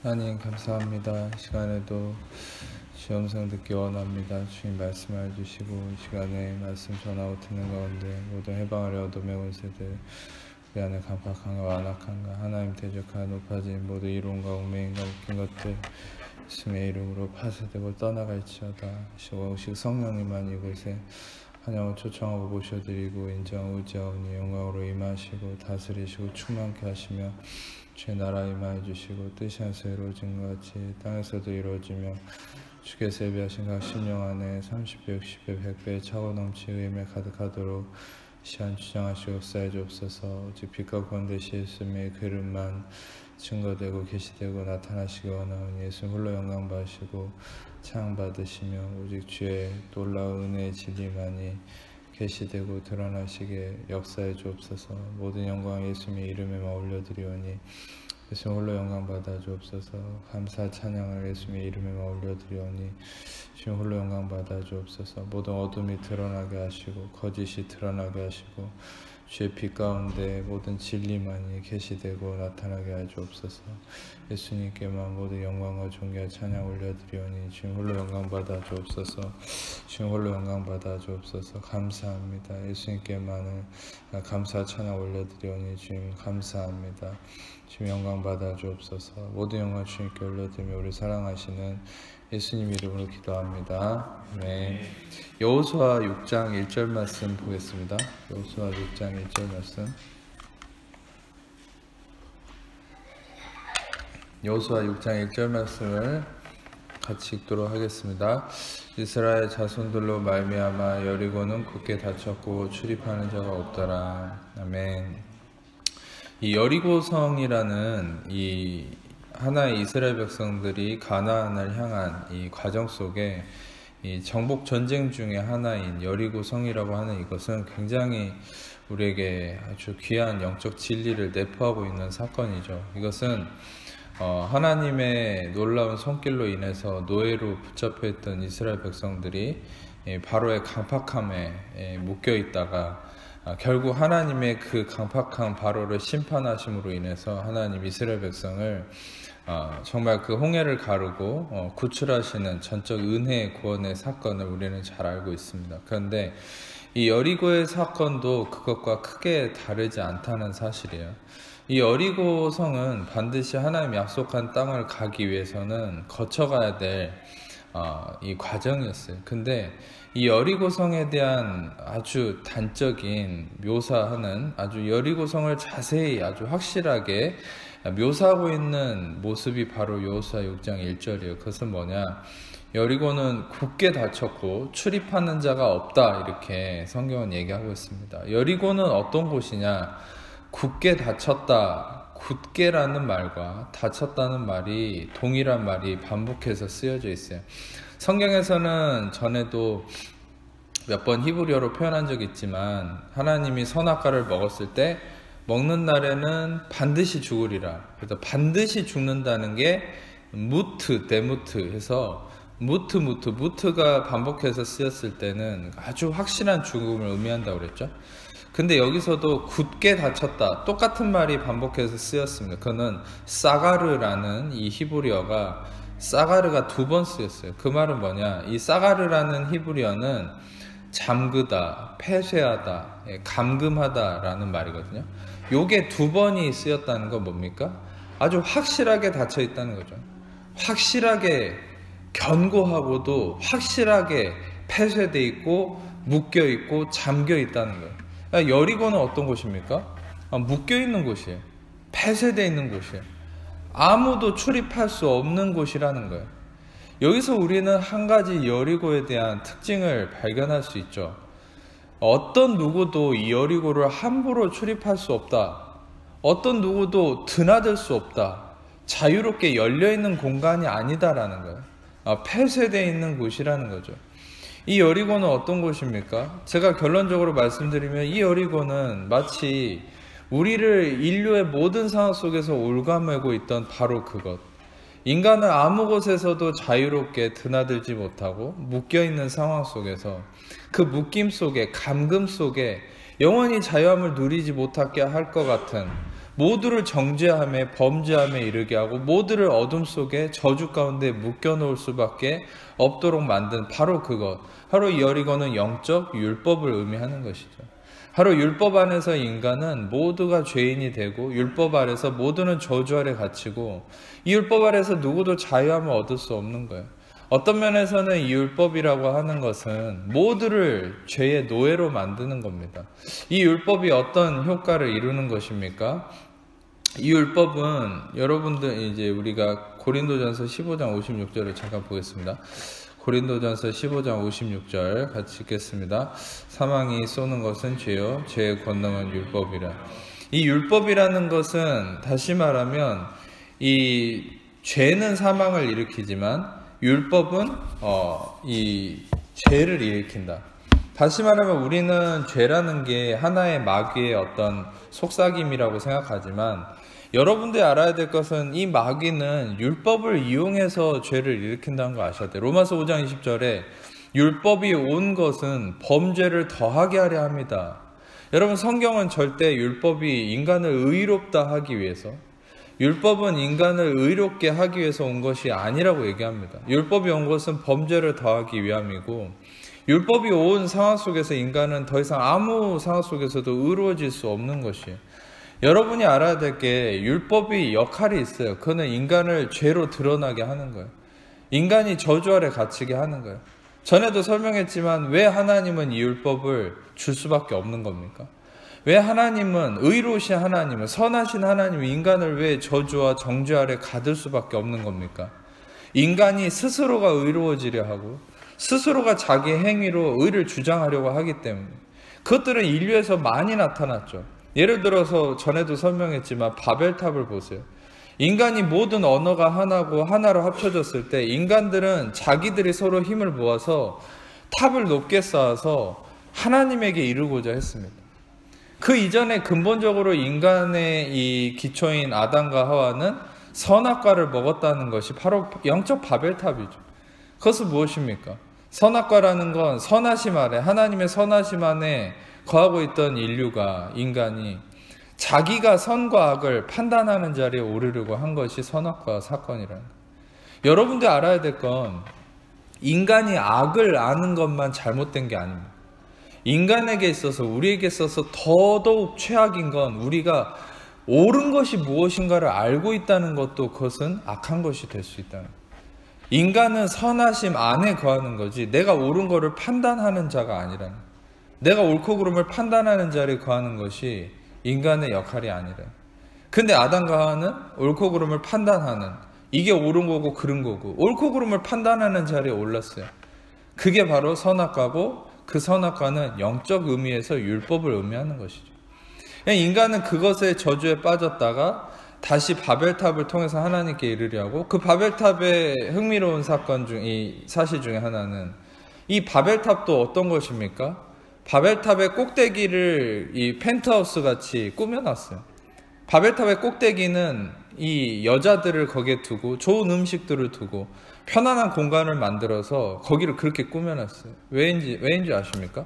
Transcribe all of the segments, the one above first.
하나님 감사합니다. 이 시간에도 주의 음성 듣기 원합니다. 주님 말씀을 주시고 이 시간에 말씀 전하고 듣는 가운데 모든 해방을 얻어매운 세들 우리 안에 강팍한가 완악한가 하나님 대적하여 높아진 모든 이론과 웅맹인과 웃긴 것들 예수님의 이름으로 파쇄되고 떠나갈지어다. 오직 성령님만 이곳에 환영을 초청하고 모셔드리고 인정하고 의지하오니 영광으로 임하시고 다스리시고 충만케 하시며 주의 나라 임하여 주시고 뜻이 하늘에서 이루어진 것 같이 땅에서도 이루어지며 주께서 예비하신 각 심령 안에 30배, 60배, 100배 차고 넘치 의임에 가득하도록 시한 주장하시고 역사해 주옵소서. 오직 빛과 구원 되시 예수님의 그 이름만 증거되고 계시되고 나타나시기 원하오니 예수 홀로 영광 받으시고 찬양 받으시며 오직 주의 놀라운 은혜의 진리만이 계시되고 드러나시게 역사해 주옵소서. 모든 영광 예수님의 이름에만 올려드리오니 예수님 홀로 영광 받아 주옵소서. 감사 찬양을 예수님의 이름에만 올려드리오니 주님 홀로 영광 받아 주옵소서. 모든 어둠이 드러나게 하시고 거짓이 드러나게 하시고 주의 빛 가운데 모든 진리만이 계시되고 나타나게 하여 주옵소서. 예수님께만 모든 영광과 존귀와 찬양 올려드리오니 주님 홀로 영광 받아 주옵소서. 주님 홀로 영광 받아 주옵소서. 감사합니다. 예수님께만을 감사 찬양 올려드리오니 주님 감사합니다. 주님 영광 받아 주옵소서. 모든 영광 주님께 올려드리며 우리 사랑하시는 예수님 이름으로 기도합니다. 네. 여호수아 6장 1절 말씀 보겠습니다. 여호수아 6장 1절 말씀. 여호수아 6장 1절 말씀을 같이 읽도록 하겠습니다. 이스라엘 자손들로 말미암아 여리고는 굳게 닫혔고 출입하는 자가 없더라. 아멘. 이 여리고성이라는 이 하나의 이스라엘 백성들이 가나안을 향한 이 과정 속에 이 정복 전쟁 중에 하나인 여리고성이라고 하는 이것은 굉장히 우리에게 아주 귀한 영적 진리를 내포하고 있는 사건이죠. 이것은 하나님의 놀라운 손길로 인해서 노예로 붙잡혀 있던 이스라엘 백성들이 바로의 강팍함에 묶여 있다가 결국 하나님의 그 강팍한 바로를 심판하심으로 인해서 하나님 이스라엘 백성을 정말 그 홍해를 가르고 구출하시는 전적 은혜의 구원의 사건을 우리는 잘 알고 있습니다. 그런데 이 여리고의 사건도 그것과 크게 다르지 않다는 사실이에요. 이 여리고 성은 반드시 하나님 약속한 땅을 가기 위해서는 거쳐가야 될 이 과정이었어요. 근데 이 여리고성에 대한 아주 단적인 묘사하는 아주 여리고성을 자세히 아주 확실하게 묘사하고 있는 모습이 바로 여호수아 6장 1절이에요. 그것은 뭐냐? 여리고는 굳게 닫혔고 출입하는 자가 없다, 이렇게 성경은 얘기하고 있습니다. 여리고는 어떤 곳이냐? 굳게 닫혔다. 굳게라는 말과 닫혔다는 말이 동일한 말이 반복해서 쓰여져 있어요. 성경에서는 전에도 몇 번 히브리어로 표현한 적이 있지만 하나님이 선악과를 먹었을 때 먹는 날에는 반드시 죽으리라. 그래서 반드시 죽는다는 게 무트, 데무트 해서 무트가 반복해서 쓰였을 때는 아주 확실한 죽음을 의미한다고 그랬죠. 근데 여기서도 굳게 닫혔다, 똑같은 말이 반복해서 쓰였습니다. 그거는 사가르라는 이 히브리어가 사가르가 2번 쓰였어요. 그 말은 뭐냐? 이 사가르라는 히브리어는 잠그다, 폐쇄하다, 감금하다 라는 말이거든요. 요게 2번이 쓰였다는 건 뭡니까? 아주 확실하게 닫혀 있다는 거죠. 확실하게 견고하고도 확실하게 폐쇄되어 있고 묶여 있고 잠겨 있다는 거예요. 여리고는 어떤 곳입니까? 묶여 있는 곳이에요. 폐쇄되어 있는 곳이에요. 아무도 출입할 수 없는 곳이라는 거예요. 여기서 우리는 한 가지 여리고에 대한 특징을 발견할 수 있죠. 어떤 누구도 이 여리고를 함부로 출입할 수 없다. 어떤 누구도 드나들 수 없다. 자유롭게 열려있는 공간이 아니다라는 거예요. 폐쇄되어 있는 곳이라는 거죠. 이 여리고는 어떤 곳입니까? 제가 결론적으로 말씀드리면 이 여리고는 마치 우리를 인류의 모든 상황 속에서 옭아매고 있던 바로 그것. 인간은 아무 곳에서도 자유롭게 드나들지 못하고 묶여있는 상황 속에서 그 묶임 속에 감금 속에 영원히 자유함을 누리지 못하게 할 것 같은 모두를 정죄함에 범죄함에 이르게 하고 모두를 어둠 속에 저주 가운데 묶여놓을 수밖에 없도록 만든 바로 그것, 바로 이 여리고는 영적 율법을 의미하는 것이죠. 바로 율법 안에서 인간은 모두가 죄인이 되고 율법 아래서 모두는 저주 아래 갇히고 이 율법 아래서 누구도 자유함을 얻을 수 없는 거예요. 어떤 면에서는 이 율법이라고 하는 것은 모두를 죄의 노예로 만드는 겁니다. 이 율법이 어떤 효과를 이루는 것입니까? 이 율법은 여러분들 이제 우리가 고린도전서 15장 56절을 잠깐 보겠습니다. 고린도전서 15장 56절 같이 읽겠습니다. 사망이 쏘는 것은 죄요 죄의 권능은 율법이라. 이 율법이라는 것은 다시 말하면 이 죄는 사망을 일으키지만 율법은 이 죄를 일으킨다. 다시 말하면 우리는 죄라는 게 하나의 마귀의 어떤 속삭임이라고 생각하지만 여러분들이 알아야 될 것은 이 마귀는 율법을 이용해서 죄를 일으킨다는 거 아셔야 돼요. 로마서 5장 20절에 율법이 온 것은 범죄를 더하게 하려 합니다. 여러분 성경은 절대 율법이 인간을 의롭다 하기 위해서 율법은 인간을 의롭게 하기 위해서 온 것이 아니라고 얘기합니다. 율법이 온 것은 범죄를 더하기 위함이고 율법이 온 상황 속에서 인간은 더 이상 아무 상황 속에서도 의로워질 수 없는 것이에요. 여러분이 알아야 될 게 율법이 역할이 있어요. 그거는 인간을 죄로 드러나게 하는 거예요. 인간이 저주 아래 갇히게 하는 거예요. 전에도 설명했지만 왜 하나님은 이 율법을 줄 수밖에 없는 겁니까? 왜 하나님은 의로우신 하나님은 선하신 하나님은 인간을 왜 저주와 정죄 아래 가둘 수밖에 없는 겁니까? 인간이 스스로가 의로워지려 하고 스스로가 자기 행위로 의를 주장하려고 하기 때문에 그것들은 인류에서 많이 나타났죠. 예를 들어서 전에도 설명했지만 바벨탑을 보세요. 인간이 모든 언어가 하나고 하나로 합쳐졌을 때 인간들은 자기들이 서로 힘을 모아서 탑을 높게 쌓아서 하나님에게 이르고자 했습니다. 그 이전에 근본적으로 인간의 이 기초인 아담과 하와는 선악과를 먹었다는 것이 바로 영적 바벨탑이죠. 그것은 무엇입니까? 선악과라는 건 선하심 아래 하나님의 선하심 안에 거하고 있던 인류가 인간이 자기가 선과 악을 판단하는 자리에 오르려고 한 것이 선악과 사건이라는 거예요. 여러분들 알아야 될 건 인간이 악을 아는 것만 잘못된 게 아닙니다. 인간에게 있어서 우리에게 있어서 더더욱 최악인 건 우리가 옳은 것이 무엇인가를 알고 있다는 것도 그것은 악한 것이 될 수 있다는 거예요. 인간은 선하심 안에 거하는 거지 내가 옳은 것을 판단하는 자가 아니라는 거예요. 내가 옳고 그름을 판단하는 자리에 거하는 것이 인간의 역할이 아니라. 근데 아담과 하와는 옳고 그름을 판단하는 이게 옳은 거고 그른 거고 옳고 그름을 판단하는 자리에 올랐어요. 그게 바로 선악과고 그 선악과는 영적 의미에서 율법을 의미하는 것이죠. 인간은 그것의 저주에 빠졌다가 다시 바벨탑을 통해서 하나님께 이르려 하고 그 바벨탑의 흥미로운 이 사실 중에 하나는 이 바벨탑도 어떤 것입니까? 바벨탑의 꼭대기를 이 펜트하우스 같이 꾸며놨어요. 바벨탑의 꼭대기는 이 여자들을 거기에 두고 좋은 음식들을 두고 편안한 공간을 만들어서 거기를 그렇게 꾸며놨어요. 왜인지 아십니까?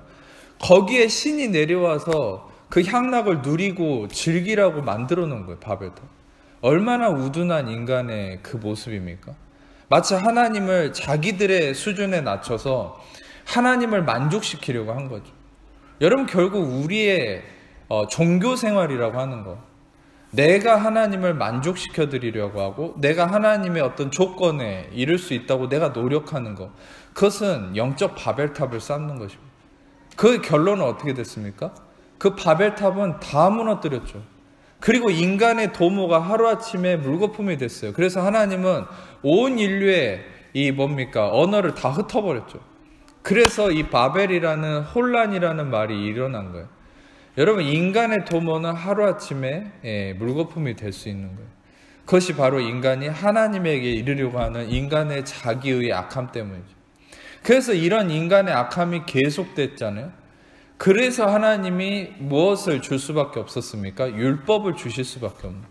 거기에 신이 내려와서 그 향락을 누리고 즐기라고 만들어 놓은 거예요. 바벨탑. 얼마나 우둔한 인간의 그 모습입니까? 마치 하나님을 자기들의 수준에 낮춰서 하나님을 만족시키려고 한 거죠. 여러분 결국 우리의 종교 생활이라고 하는 거 내가 하나님을 만족시켜 드리려고 하고 내가 하나님의 어떤 조건에 이룰 수 있다고 내가 노력하는 거 그것은 영적 바벨탑을 쌓는 것입니다. 그 결론은 어떻게 됐습니까? 그 바벨탑은 다 무너뜨렸죠. 그리고 인간의 도모가 하루아침에 물거품이 됐어요. 그래서 하나님은 온 인류의 이 언어를 다 흩어버렸죠. 그래서 이 바벨이라는 혼란이라는 말이 일어난 거예요. 여러분 인간의 도모는 하루아침에 물거품이 될 수 있는 거예요. 그것이 바로 인간이 하나님에게 이르려고 하는 인간의 자기의 악함 때문이죠. 그래서 이런 인간의 악함이 계속됐잖아요. 그래서 하나님이 무엇을 줄 수밖에 없었습니까? 율법을 주실 수밖에 없는.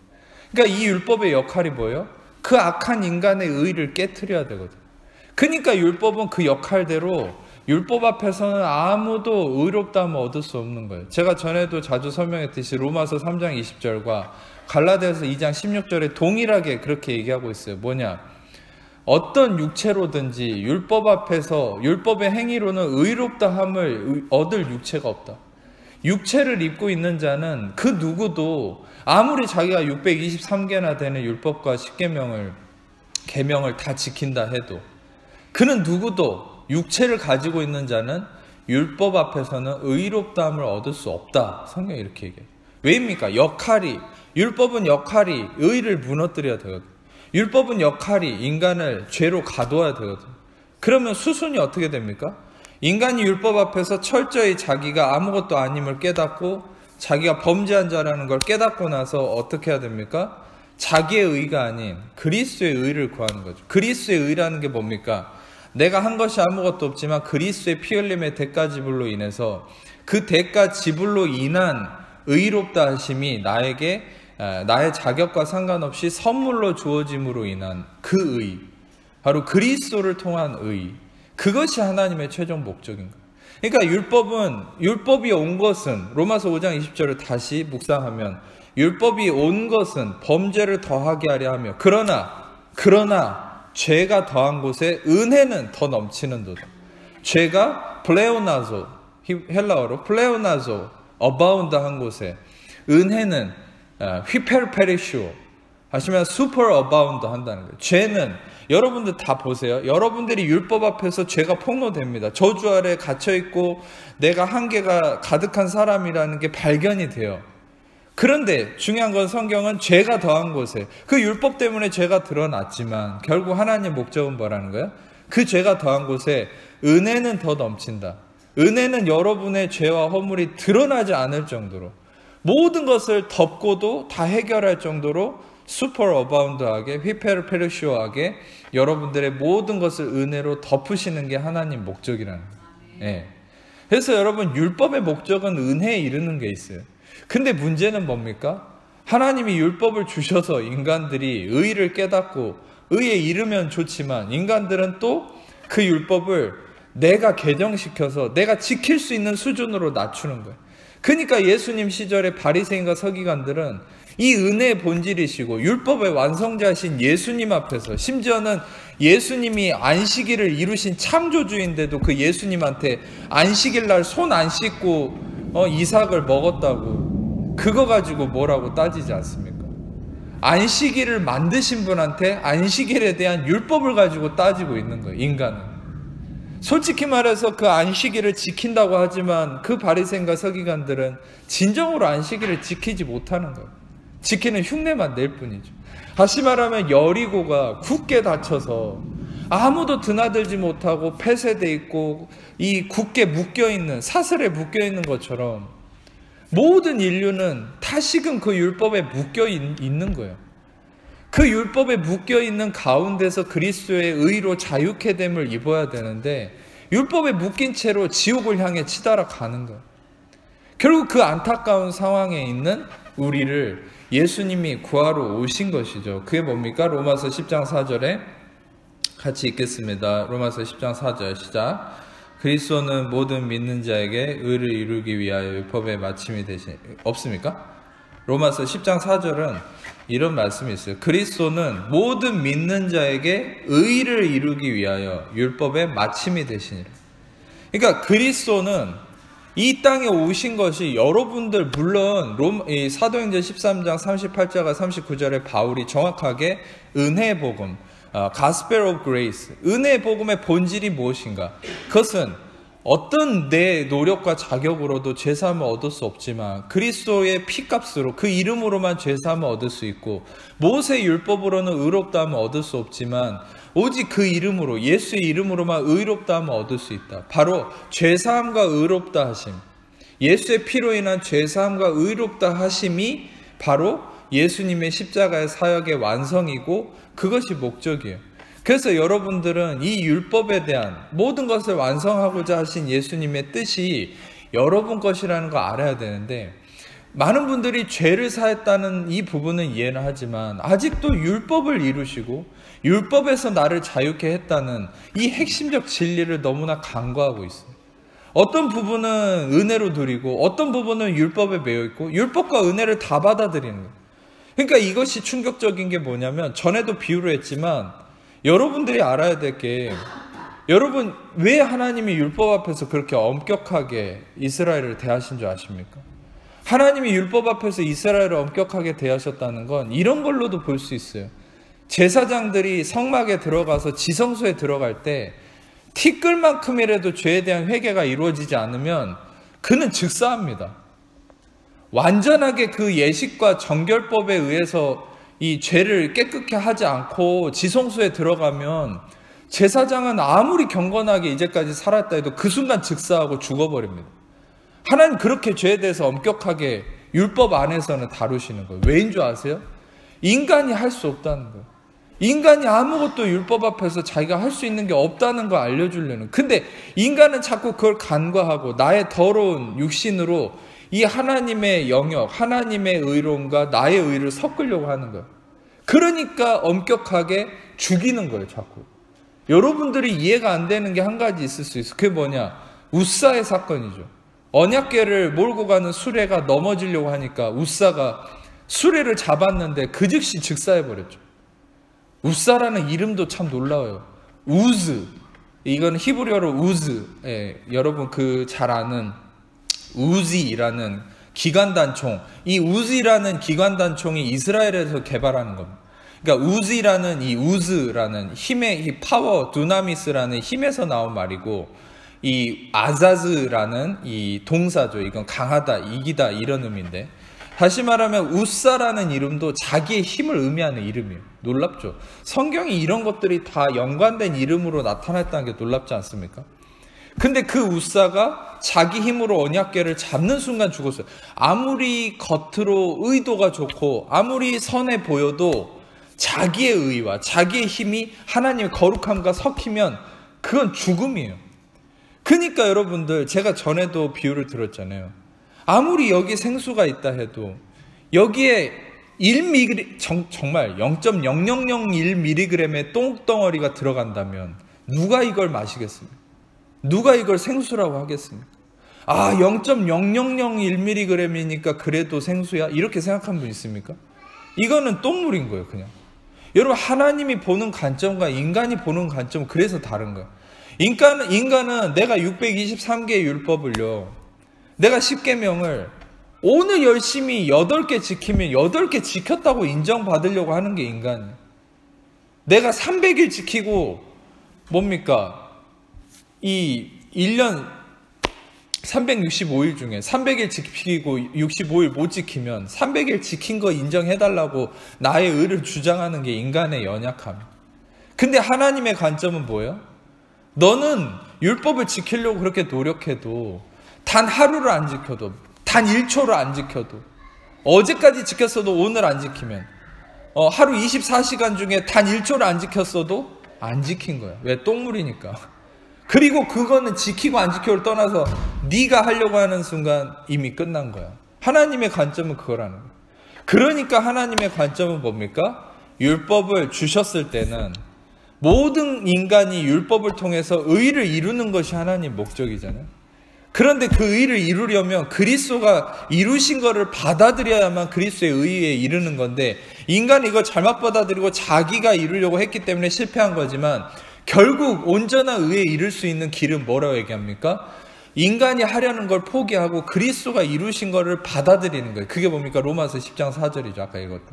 그러니까 이 율법의 역할이 뭐예요? 그 악한 인간의 의를 깨트려야 되거든요. 그러니까 율법은 그 역할대로 율법 앞에서는 아무도 의롭다함을 얻을 수 없는 거예요. 제가 전에도 자주 설명했듯이 로마서 3장 20절과 갈라디아서 2장 16절에 동일하게 그렇게 얘기하고 있어요. 뭐냐? 어떤 육체로든지 율법 앞에서 율법의 행위로는 의롭다함을 얻을 육체가 없다. 육체를 입고 있는 자는 그 누구도 아무리 자기가 623개나 되는 율법과 계명을 다 지킨다 해도 그는 누구도 육체를 가지고 있는 자는 율법 앞에서는 의롭다함을 얻을 수 없다. 성경이 이렇게 얘기해요. 왜입니까? 율법은 역할이 의를 무너뜨려야 되거든. 율법은 역할이 인간을 죄로 가둬야 되거든. 그러면 수순이 어떻게 됩니까? 인간이 율법 앞에서 철저히 자기가 아무것도 아님을 깨닫고 자기가 범죄한 자라는 걸 깨닫고 나서 어떻게 해야 됩니까? 자기의 의가 아닌 그리스도의 의를 구하는 거죠. 그리스도의 의라는 게 뭡니까? 내가 한 것이 아무것도 없지만 그리스도의 피 흘림의 대가 지불로 인해서 그 대가 지불로 인한 의롭다 하심이 나에게 나의 자격과 상관없이 선물로 주어짐으로 인한 그 의, 바로 그리스도를 통한 의, 그것이 하나님의 최종 목적인 거예요. 그러니까 율법이 온 것은 로마서 5장 20절을 다시 묵상하면 율법이 온 것은 범죄를 더하게 하려 하며 그러나 죄가 더한 곳에 은혜는 더 넘치는도다. 죄가 플레오나조, 헬라어로 플레오나조, 어바운드 한 곳에 은혜는 휘페르페리슈오 하시면 슈퍼 어바운드 한다는 거예요. 죄는 여러분들 다 보세요. 여러분들이 율법 앞에서 죄가 폭로됩니다. 저주 아래 갇혀있고 내가 한계가 가득한 사람이라는 게 발견이 돼요. 그런데 중요한 건 성경은 죄가 더한 곳에 그 율법 때문에 죄가 드러났지만 결국 하나님의 목적은 뭐라는 거예요? 그 죄가 더한 곳에 은혜는 더 넘친다. 은혜는 여러분의 죄와 허물이 드러나지 않을 정도로 모든 것을 덮고도 다 해결할 정도로 슈퍼 어바운드하게 휘페르페르시오하게 여러분들의 모든 것을 은혜로 덮으시는 게 하나님 목적이라는 거예요. 예. 그래서 여러분 율법의 목적은 은혜에 이르는 게 있어요. 근데 문제는 뭡니까? 하나님이 율법을 주셔서 인간들이 의를 깨닫고 의에 이르면 좋지만 인간들은 또 그 율법을 내가 개정시켜서 내가 지킬 수 있는 수준으로 낮추는 거예요. 그러니까 예수님 시절의 바리새인과 서기관들은 이 은혜의 본질이시고 율법의 완성자신 예수님 앞에서 심지어는 예수님이 안식일을 이루신 창조주인데도 그 예수님한테 안식일 날 손 안 씻고 이삭을 먹었다고 그거 가지고 뭐라고 따지지 않습니까? 안식일을 만드신 분한테 안식일에 대한 율법을 가지고 따지고 있는 거예요. 인간은. 솔직히 말해서 그 안식일을 지킨다고 하지만 그 바리새인과 서기관들은 진정으로 안식일을 지키지 못하는 거예요. 지키는 흉내만 낼 뿐이죠. 다시 말하면 여리고가 굳게 닫혀서 아무도 드나들지 못하고 폐쇄되어 있고 이 굳게 묶여있는 사슬에 묶여있는 것처럼 모든 인류는 다시금 그 율법에 묶여있는 거예요. 그 율법에 묶여있는 가운데서 그리스도의 의로 자유케 됨을 입어야 되는데 율법에 묶인 채로 지옥을 향해 치달아 가는 거예요. 결국 그 안타까운 상황에 있는 우리를 예수님이 구하러 오신 것이죠. 그게 뭡니까? 로마서 10장 4절에 같이 읽겠습니다. 로마서 10장 4절 시작. 그리스도는 모든 믿는 자에게 의를 이루기 위하여 율법의 마침이 되신 없습니까? 로마서 10장 4절은 이런 말씀이 있어요. 그리스도는 모든 믿는 자에게 의를 이루기 위하여 율법의 마침이 되시니라. 그러니까 그리스도는 이 땅에 오신 것이 여러분들 물론 사도행전 13장 38절과 39절에 바울이 정확하게 은혜의 복음, Gospel of Grace, 은혜의 복음의 본질이 무엇인가? 그것은 어떤 내 노력과 자격으로도 죄사함을 얻을 수 없지만 그리스도의 피값으로 그 이름으로만 죄사함을 얻을 수 있고 모세의 율법으로는 의롭다함을 얻을 수 없지만 오직 그 이름으로 예수의 이름으로만 의롭다함을 얻을 수 있다. 바로 죄사함과 의롭다 하심, 예수의 피로 인한 죄사함과 의롭다 하심이 바로 예수님의 십자가의 사역의 완성이고 그것이 목적이에요. 그래서 여러분들은 이 율법에 대한 모든 것을 완성하고자 하신 예수님의 뜻이 여러분 것이라는 거 알아야 되는데 많은 분들이 죄를 사했다는 이 부분은 이해는 하지만 아직도 율법을 이루시고 율법에서 나를 자유케 했다는 이 핵심적 진리를 너무나 간과하고 있어요. 어떤 부분은 은혜로 누리고 어떤 부분은 율법에 매여 있고 율법과 은혜를 다 받아들이는 거예요. 그러니까 이것이 충격적인 게 뭐냐면, 전에도 비유를 했지만 여러분들이 알아야 될 게, 여러분 왜 하나님이 율법 앞에서 그렇게 엄격하게 이스라엘을 대하신 줄 아십니까? 하나님이 율법 앞에서 이스라엘을 엄격하게 대하셨다는 건 이런 걸로도 볼 수 있어요. 제사장들이 성막에 들어가서 지성소에 들어갈 때 티끌만큼이라도 죄에 대한 회개가 이루어지지 않으면 그는 즉사합니다. 완전하게 그 예식과 정결법에 의해서 이 죄를 깨끗게 하지 않고 지성소에 들어가면 제사장은 아무리 경건하게 이제까지 살았다 해도 그 순간 즉사하고 죽어버립니다. 하나님 그렇게 죄에 대해서 엄격하게 율법 안에서는 다루시는 거예요. 왜인 줄 아세요? 인간이 할 수 없다는 거예요. 인간이 아무것도 율법 앞에서 자기가 할 수 있는 게 없다는 걸 알려주려는. 근데 인간은 자꾸 그걸 간과하고 나의 더러운 육신으로 이 하나님의 영역, 하나님의 의로움과 나의 의를 섞으려고 하는 거예요. 그러니까 엄격하게 죽이는 거예요, 자꾸. 여러분들이 이해가 안 되는 게 한 가지 있을 수 있어요. 그게 뭐냐? 우사의 사건이죠. 언약궤를 몰고 가는 수레가 넘어지려고 하니까 우사가 수레를 잡았는데 그 즉시 즉사해버렸죠. 우사라는 이름도 참 놀라워요. 우즈. 이건 히브리어로 우즈. 예, 여러분 그 잘 아는 우지라는 기관단총. 이 우지라는 기관단총이 이스라엘에서 개발하는 겁니다. 그러니까 우지라는 이 우즈라는 힘의 이 파워, 두나미스라는 힘에서 나온 말이고, 이 아자즈라는 이 동사죠. 이건 강하다, 이기다 이런 의미인데, 다시 말하면 우사라는 이름도 자기의 힘을 의미하는 이름이에요. 놀랍죠? 성경이 이런 것들이 다 연관된 이름으로 나타났다는 게 놀랍지 않습니까? 근데 그 우사가 자기 힘으로 언약궤를 잡는 순간 죽었어요. 아무리 겉으로 의도가 좋고 아무리 선해 보여도 자기의 의와 자기의 힘이 하나님의 거룩함과 섞이면 그건 죽음이에요. 그러니까 여러분들, 제가 전에도 비유를 들었잖아요. 아무리 여기 생수가 있다 해도 여기에 1mg, 정말 0.0001mg의 똥덩어리가 들어간다면 누가 이걸 마시겠습니까? 누가 이걸 생수라고 하겠습니까? 아, 0.0001mg이니까 그래도 생수야? 이렇게 생각한 분 있습니까? 이거는 똥물인 거예요, 그냥. 여러분, 하나님이 보는 관점과 인간이 보는 관점은 그래서 다른 거예요. 인간은 내가 623개의 율법을요, 내가 10계명을 오늘 열심히 8개 지키면 8개 지켰다고 인정받으려고 하는 게 인간이에요. 내가 300일 지키고 뭡니까? 이 1년 365일 중에 300일 지키고 65일 못 지키면 300일 지킨 거 인정해달라고 나의 의를 주장하는 게 인간의 연약함이에요. 근데 하나님의 관점은 뭐예요? 너는 율법을 지키려고 그렇게 노력해도 단 하루를 안 지켜도, 단 1초를 안 지켜도, 어제까지 지켰어도 오늘 안 지키면, 하루 24시간 중에 단 1초를 안 지켰어도 안 지킨 거야. 왜? 똥물이니까. 그리고 그거는 지키고 안 지키고를 떠나서 네가 하려고 하는 순간 이미 끝난 거야. 하나님의 관점은 그거라는 거야. 그러니까 하나님의 관점은 뭡니까? 율법을 주셨을 때는 모든 인간이 율법을 통해서 의를 이루는 것이 하나님 목적이잖아요. 그런데 그 의를 이루려면 그리스도가 이루신 것을 받아들여야만 그리스도의 의에 이르는 건데, 인간이 이걸 잘못 받아들이고 자기가 이루려고 했기 때문에 실패한 거지만, 결국 온전한 의에 이를 수 있는 길은 뭐라고 얘기합니까? 인간이 하려는 걸 포기하고 그리스도가 이루신 것을 받아들이는 거예요. 그게 뭡니까? 로마서 10장 4절이죠. 아까 읽었던.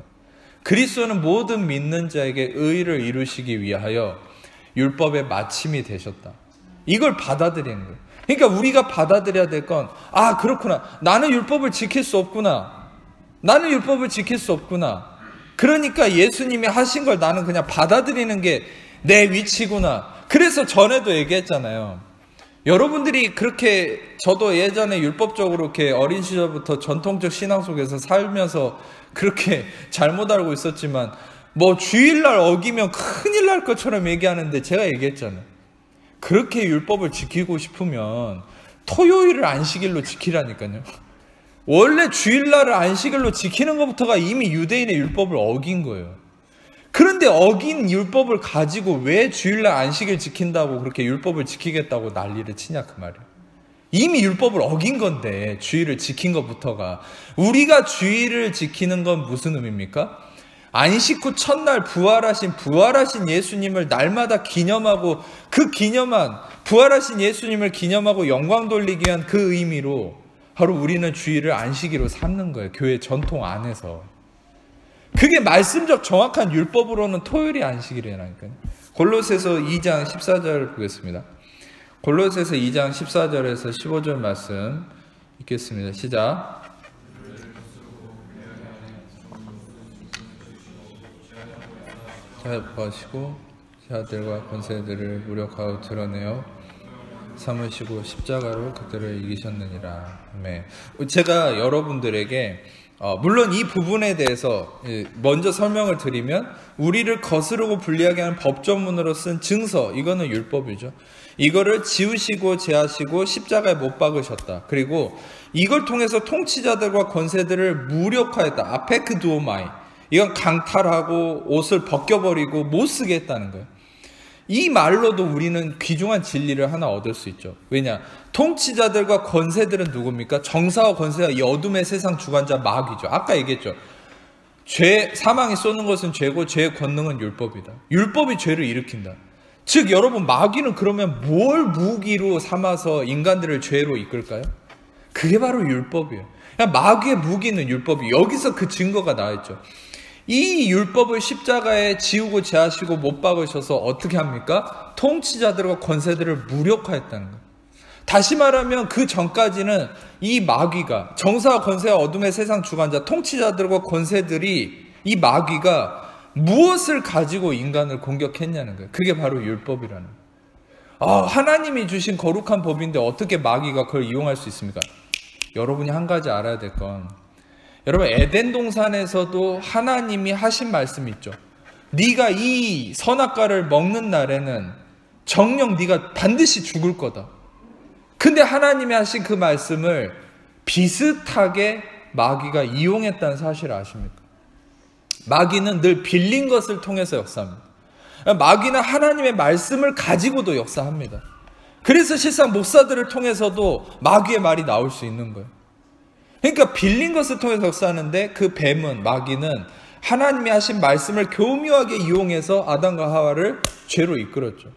그리스도는 모든 믿는 자에게 의를 이루시기 위하여 율법의 마침이 되셨다. 이걸 받아들이는 거예요. 그러니까 우리가 받아들여야 될 건, 아, 그렇구나. 나는 율법을 지킬 수 없구나. 나는 율법을 지킬 수 없구나. 그러니까 예수님이 하신 걸 나는 그냥 받아들이는 게 내 위치구나. 그래서 전에도 얘기했잖아요. 여러분들이 그렇게, 저도 예전에 율법적으로 이렇게 어린 시절부터 전통적 신앙 속에서 살면서 그렇게 잘못 알고 있었지만, 뭐 주일날 어기면 큰일 날 것처럼 얘기하는데, 제가 얘기했잖아요. 그렇게 율법을 지키고 싶으면 토요일을 안식일로 지키라니까요. 원래 주일날을 안식일로 지키는 것부터가 이미 유대인의 율법을 어긴 거예요. 그런데 어긴 율법을 가지고 왜 주일날 안식일 지킨다고 그렇게 율법을 지키겠다고 난리를 치냐, 그 말이에요. 이미 율법을 어긴 건데 주일을 지킨 것부터가. 우리가 주일을 지키는 건 무슨 의미입니까? 안식 후 첫날 부활하신 예수님을 날마다 기념하고, 그 기념한 부활하신 예수님을 기념하고 영광 돌리기 위한 그 의미로 바로 우리는 주일을 안식일로 삼는 거예요. 교회 전통 안에서. 그게 말씀적 정확한 율법으로는 토요일이 안식일이라니까요. 골로새서 2장 14절 보겠습니다. 골로새서 2장 14절에서 15절 말씀 읽겠습니다. 시작. 자업하시고 자들과 권세들을 무력하고 드러내어 삼으시고 십자가로 그들을 이기셨느니라. 아멘. 제가 여러분들에게 물론 이 부분에 대해서 먼저 설명을 드리면, 우리를 거스르고 불리하게 하는 법조문으로 쓴 증서, 이거는 율법이죠. 이거를 지우시고 제하시고 십자가에 못 박으셨다. 그리고 이걸 통해서 통치자들과 권세들을 무력화했다. 아페크두오마이. 이건 강탈하고 옷을 벗겨버리고 못 쓰게 했다는 거예요. 이 말로도 우리는 귀중한 진리를 하나 얻을 수 있죠. 왜냐? 통치자들과 권세들은 누굽니까? 정사와 권세와 이 어둠의 세상 주관자 마귀죠. 아까 얘기했죠. 사망이 쏘는 것은 죄고 죄의 권능은 율법이다. 율법이 죄를 일으킨다. 즉 여러분, 마귀는 그러면 뭘 무기로 삼아서 인간들을 죄로 이끌까요? 그게 바로 율법이에요. 마귀의 무기는 율법이, 여기서 그 증거가 나와있죠. 이 율법을 십자가에 지우고 제하시고 못 박으셔서 어떻게 합니까? 통치자들과 권세들을 무력화했다는 거예요. 다시 말하면 그 전까지는 이 마귀가, 정사와 권세와 어둠의 세상 주관자 통치자들과 권세들이, 이 마귀가 무엇을 가지고 인간을 공격했냐는 거예요. 그게 바로 율법이라는 거예요. 하나님이 주신 거룩한 법인데 어떻게 마귀가 그걸 이용할 수 있습니까? 여러분이 한 가지 알아야 될 건, 여러분, 에덴 동산에서도 하나님이 하신 말씀이 있죠. 네가 이 선악과를 먹는 날에는 정녕 네가 반드시 죽을 거다. 근데 하나님이 하신 그 말씀을 비슷하게 마귀가 이용했다는 사실을 아십니까? 마귀는 늘 빌린 것을 통해서 역사합니다. 마귀는 하나님의 말씀을 가지고도 역사합니다. 그래서 실상 목사들을 통해서도 마귀의 말이 나올 수 있는 거예요. 그러니까 빌린 것을 통해서 역사하는데, 그 뱀은, 마귀는 하나님이 하신 말씀을 교묘하게 이용해서 아담과 하와를 죄로 이끌었죠.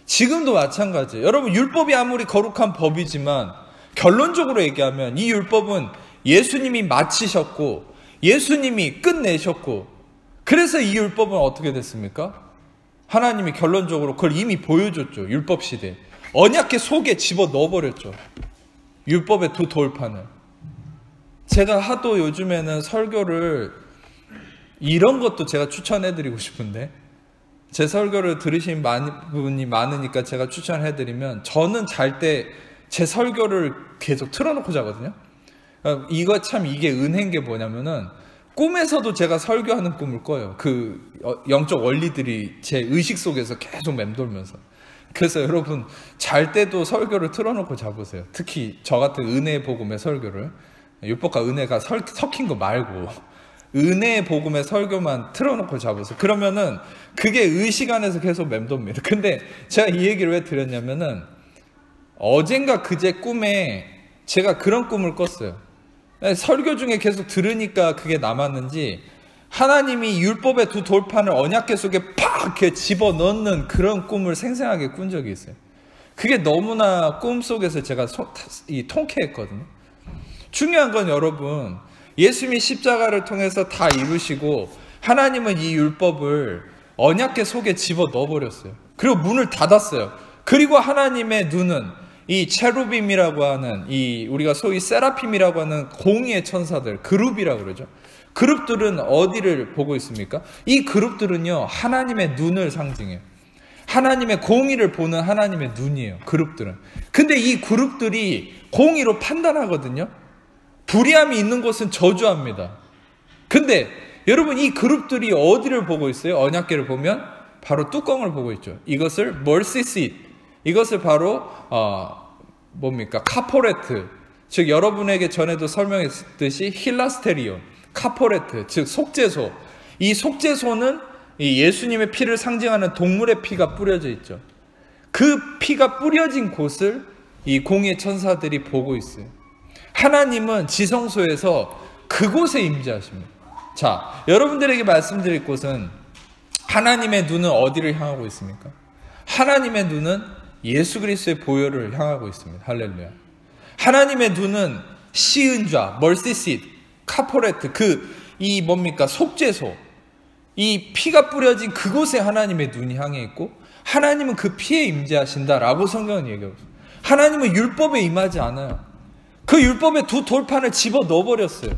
지금도 마찬가지예요. 여러분, 율법이 아무리 거룩한 법이지만 결론적으로 얘기하면 이 율법은 예수님이 마치셨고 예수님이 끝내셨고, 그래서 이 율법은 어떻게 됐습니까? 하나님이 결론적으로 그걸 이미 보여줬죠. 율법 시대에 언약궤 속에 집어 넣어버렸죠. 율법의 두 돌판을. 제가 하도 요즘에는 설교를, 이런 것도 제가 추천해드리고 싶은데, 제 설교를 들으신 분이 많으니까 제가 추천해드리면, 저는 잘 때 제 설교를 계속 틀어놓고 자거든요. 이게 은혜인 게 뭐냐면은, 꿈에서도 제가 설교하는 꿈을 꿔요. 그 영적 원리들이 제 의식 속에서 계속 맴돌면서. 그래서 여러분, 잘 때도 설교를 틀어놓고 자보세요. 특히 저 같은 은혜의 복음의 설교를. 율법과 은혜가 섞인 거 말고 은혜의 복음의 설교만 틀어놓고 자보세요. 그러면은 그게 의식 안에서 계속 맴돕니다. 근데 제가 이 얘기를 왜 드렸냐면은, 어젠가 그제 꿈에 제가 그런 꿈을 꿨어요. 설교 중에 계속 들으니까 그게 남았는지, 하나님이 율법의 두 돌판을 언약궤 속에 팍 이렇게 집어넣는 그런 꿈을 생생하게 꾼 적이 있어요. 그게 너무나 꿈속에서 제가 통쾌했거든요. 중요한 건 여러분, 예수님이 십자가를 통해서 다 이루시고 하나님은 이 율법을 언약궤 속에 집어 넣어버렸어요. 그리고 문을 닫았어요. 그리고 하나님의 눈은 이 체루빔이라고 하는, 이 우리가 소위 세라핌이라고 하는 공의의 천사들, 그룹이라고 그러죠. 그룹들은 어디를 보고 있습니까? 이 그룹들은요, 하나님의 눈을 상징해요. 하나님의 공의를 보는 하나님의 눈이에요, 그룹들은. 근데 이 그룹들이 공의로 판단하거든요. 불의함이 있는 곳은 저주합니다. 근데 여러분, 이 그룹들이 어디를 보고 있어요? 언약궤를 보면 바로 뚜껑을 보고 있죠. 이것을 mercy seat, 이것을 바로 뭡니까? 카포레트, 즉 여러분에게 전에도 설명했듯이 힐라스테리온, 카포레트, 즉 속죄소. 이 속죄소는 이 예수님의 피를 상징하는 동물의 피가 뿌려져 있죠. 그 피가 뿌려진 곳을 이 공의의 천사들이 보고 있어요. 하나님은 지성소에서 그곳에 임재하십니다. 자, 여러분들에게 말씀드릴 것은 하나님의 눈은 어디를 향하고 있습니까? 하나님의 눈은 예수 그리스도의 보혈을 향하고 있습니다. 할렐루야. 하나님의 눈은 시은좌, 멀시시트, 카포레트, 이 뭡니까? 속죄소, 이 피가 뿌려진 그곳에 하나님의 눈이 향해 있고, 하나님은 그 피에 임재하신다라고 성경은 얘기하고 있어요. 하나님은 율법에 임하지 않아요. 그 율법의 두 돌판을 집어 넣어버렸어요.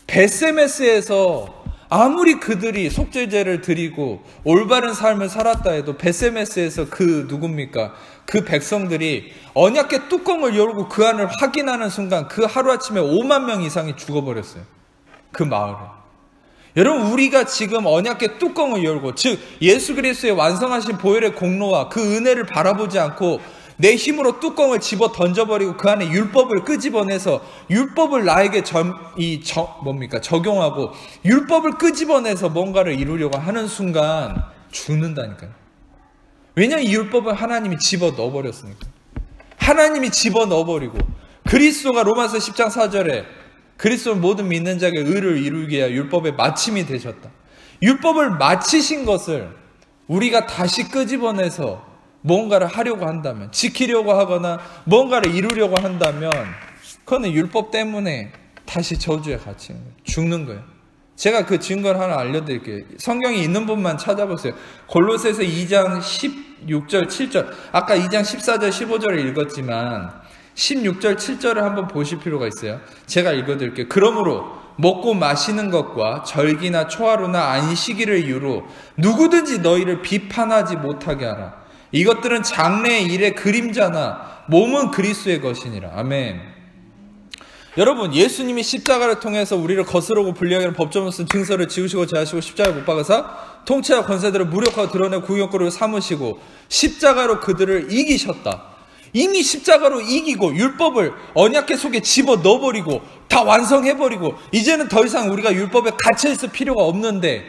벳세메스에서 아무리 그들이 속죄제를 드리고 올바른 삶을 살았다 해도 벳세메스에서 누굽니까? 그 백성들이 언약궤 뚜껑을 열고 그 안을 확인하는 순간 그 하루아침에 5만 명 이상이 죽어버렸어요. 그 마을에. 여러분, 우리가 지금 언약궤 뚜껑을 열고, 즉 예수 그리스도의 완성하신 보혈의 공로와 그 은혜를 바라보지 않고 내 힘으로 뚜껑을 집어 던져버리고 그 안에 율법을 끄집어내서 율법을 나에게 적용하고 율법을 끄집어내서 뭔가를 이루려고 하는 순간 죽는다니까요. 왜냐하면 이 율법을 하나님이 집어 넣어버렸으니까. 하나님이 집어 넣어버리고, 그리스도가 로마서 10장 4절에 그리스도는 모든 믿는 자에게 의를 이루기 위하여 율법의 마침이 되셨다. 율법을 마치신 것을 우리가 다시 끄집어내서 뭔가를 하려고 한다면, 지키려고 하거나 뭔가를 이루려고 한다면 그거는 율법 때문에 다시 저주에 갇히는 거예요. 죽는 거예요. 제가 그 증거를 하나 알려드릴게요. 성경이 있는 분만 찾아보세요. 골로새서 2장 16절 7절, 아까 2장 14절 15절을 읽었지만 16절 7절을 한번 보실 필요가 있어요. 제가 읽어드릴게요. 그러므로 먹고 마시는 것과 절기나 초하루나 안식일을 이유로 누구든지 너희를 비판하지 못하게 하라. 이것들은 장래의 일의 그림자나 몸은 그리스도의 것이니라. 아멘. 여러분, 예수님이 십자가를 통해서 우리를 거스르고 불리하게 하는 법조문 쓴 증서를 지우시고 제하시고 십자가에 못 박으사 통치와 권세들을 무력화하고 드러내고 구경거리로 삼으시고 십자가로 그들을 이기셨다. 이미 십자가로 이기고 율법을 언약궤 속에 집어 넣어버리고 다 완성해버리고 이제는 더 이상 우리가 율법에 갇혀있을 필요가 없는데,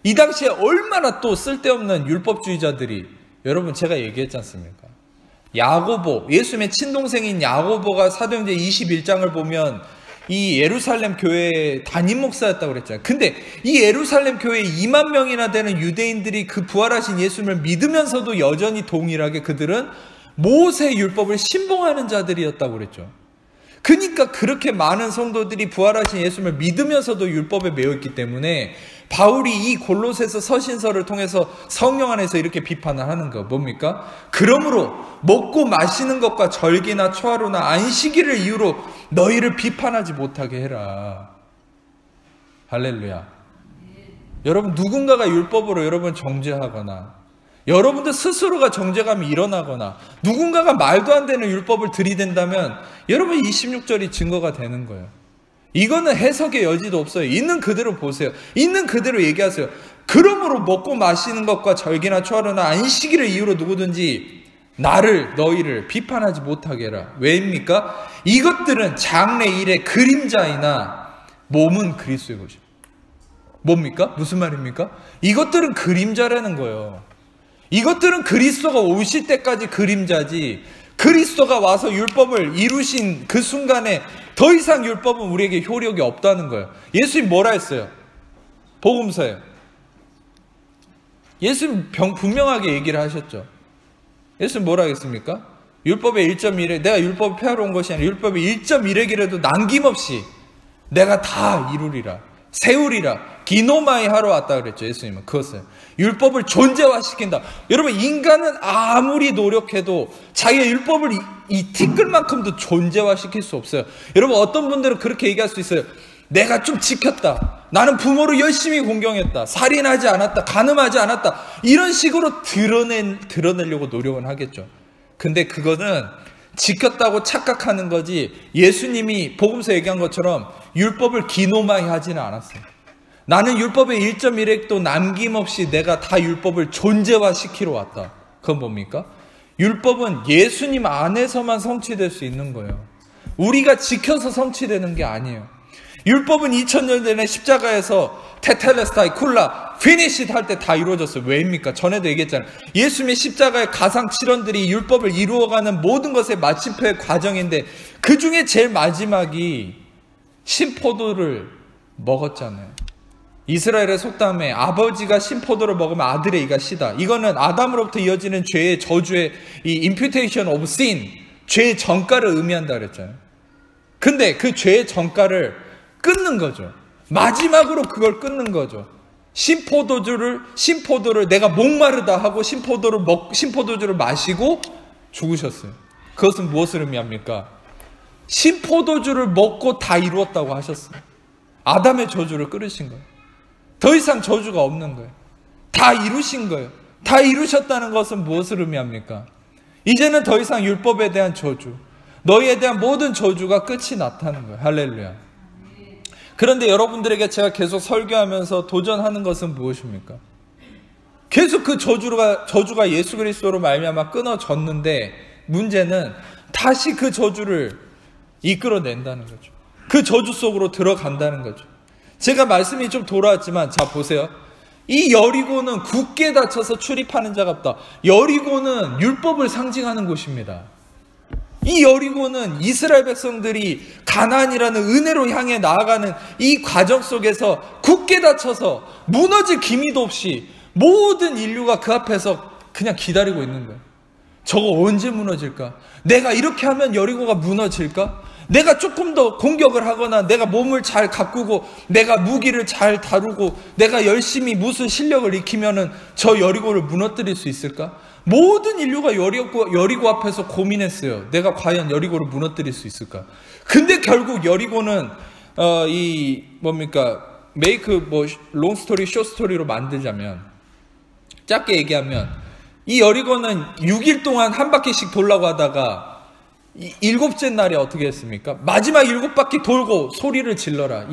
이 당시에 얼마나 또 쓸데없는 율법주의자들이, 여러분 제가 얘기했지 않습니까? 야고보, 예수님의 친동생인 야고보가 사도행전 21장을 보면 이 예루살렘 교회의 담임 목사였다고 그랬잖아요. 근데 이 예루살렘 교회에 2만 명이나 되는 유대인들이 그 부활하신 예수님을 믿으면서도 여전히 동일하게 그들은 모세 율법을 신봉하는 자들이었다고 그랬죠. 그러니까 그렇게 많은 성도들이 부활하신 예수님을 믿으면서도 율법에 매여 있기 때문에 바울이 이 골로새서 서신서를 통해서 성령 안에서 이렇게 비판을 하는 거 뭡니까? 그러므로 먹고 마시는 것과 절기나 초하루나 안식일을 이유로 너희를 비판하지 못하게 해라. 할렐루야. 여러분, 누군가가 율법으로 여러분 정죄하거나, 여러분들 스스로가 정죄감이 일어나거나, 누군가가 말도 안 되는 율법을 들이댄다면 여러분 26절이 증거가 되는 거예요. 이거는 해석의 여지도 없어요. 있는 그대로 보세요. 있는 그대로 얘기하세요. 그러므로 먹고 마시는 것과 절기나 초하루나 안식일을 이유로 누구든지 너희를 비판하지 못하게 해라. 왜입니까? 이것들은 장래 일의 그림자이나 몸은 그리스도의 것입니다. 뭡니까? 무슨 말입니까? 이것들은 그림자라는 거예요. 이것들은 그리스도가 오실 때까지 그림자지, 그리스도가 와서 율법을 이루신 그 순간에 더 이상 율법은 우리에게 효력이 없다는 거예요. 예수님 뭐라 했어요? 복음서에 예수님 분명하게 얘기를 하셨죠. 예수님 뭐라 했습니까? 율법의 1.1획, 내가 율법을 폐하러 온 것이 아니라 율법의 1.1획이라도 남김없이 내가 다 이루리라, 세우리라, 기노마이 하러 왔다 그랬죠. 예수님은 그것을 율법을 존재화시킨다. 여러분, 인간은 아무리 노력해도 자기의 율법을 이 티끌만큼도 존재화시킬 수 없어요. 여러분, 어떤 분들은 그렇게 얘기할 수 있어요. 내가 좀 지켰다, 나는 부모를 열심히 공경했다, 살인하지 않았다, 간음하지 않았다, 이런 식으로 드러내려고 노력은 하겠죠. 근데 그거는 지켰다고 착각하는 거지, 예수님이 복음서 얘기한 것처럼 율법을 기노마이 하지는 않았어요. 나는 율법의 1.1획도 남김없이 내가 다 율법을 존재화시키러 왔다. 그건 뭡니까? 율법은 예수님 안에서만 성취될 수 있는 거예요. 우리가 지켜서 성취되는 게 아니에요. 율법은 2000년 전에 십자가에서 테텔레스타이 쿨라 피니시 할 때 다 이루어졌어요. 왜입니까? 전에도 얘기했잖아요. 예수님의 십자가의 가상 7원들이 율법을 이루어가는 모든 것의 마침표의 과정인데, 그 중에 제일 마지막이 신포도를 먹었잖아요. 이스라엘의 속담에 아버지가 신포도를 먹으면 아들의 이가 시다. 이거는 아담으로부터 이어지는 죄의 저주의 이 imputation of sin, 죄의 전가를 의미한다 그랬잖아요. 근데 그 죄의 전가를 끊는 거죠. 마지막으로 그걸 끊는 거죠. 신포도를 내가 목마르다 하고 신포도주를 마시고 죽으셨어요. 그것은 무엇을 의미합니까? 신포도주를 먹고 다 이루었다고 하셨어요. 아담의 저주를 끊으신 거예요. 더 이상 저주가 없는 거예요. 다 이루신 거예요. 다 이루셨다는 것은 무엇을 의미합니까? 이제는 더 이상 율법에 대한 저주, 너희에 대한 모든 저주가 끝이 났다는 거예요. 할렐루야. 그런데 여러분들에게 제가 계속 설교하면서 도전하는 것은 무엇입니까? 계속 그 저주가 예수 그리스도로 말미암아 끊어졌는데, 문제는 다시 그 저주를 이끌어낸다는 거죠. 그 저주 속으로 들어간다는 거죠. 제가 말씀이 좀 돌아왔지만, 자 보세요. 이 여리고는 굳게 닫혀서 출입하는 자가 없다. 여리고는 율법을 상징하는 곳입니다. 이 여리고는 이스라엘 백성들이 가나안이라는 은혜로 향해 나아가는 이 과정 속에서 굳게 닫혀서 무너질 기미도 없이 모든 인류가 그 앞에서 그냥 기다리고 있는 거예요. 저거 언제 무너질까? 내가 이렇게 하면 여리고가 무너질까? 내가 조금 더 공격을 하거나 내가 몸을 잘 가꾸고 내가 무기를 잘 다루고 내가 열심히 무슨 실력을 익히면은 저 여리고를 무너뜨릴 수 있을까? 모든 인류가 여리고 앞에서 고민했어요. 내가 과연 여리고를 무너뜨릴 수 있을까? 근데 결국 여리고는 롱 스토리 숏 스토리로 만들자면, 짧게 얘기하면 이 여리고는 6일 동안 한 바퀴씩 돌라고 하다가 일곱째 날에 어떻게 했습니까? 마지막 7바퀴 돌고 소리를 질러라.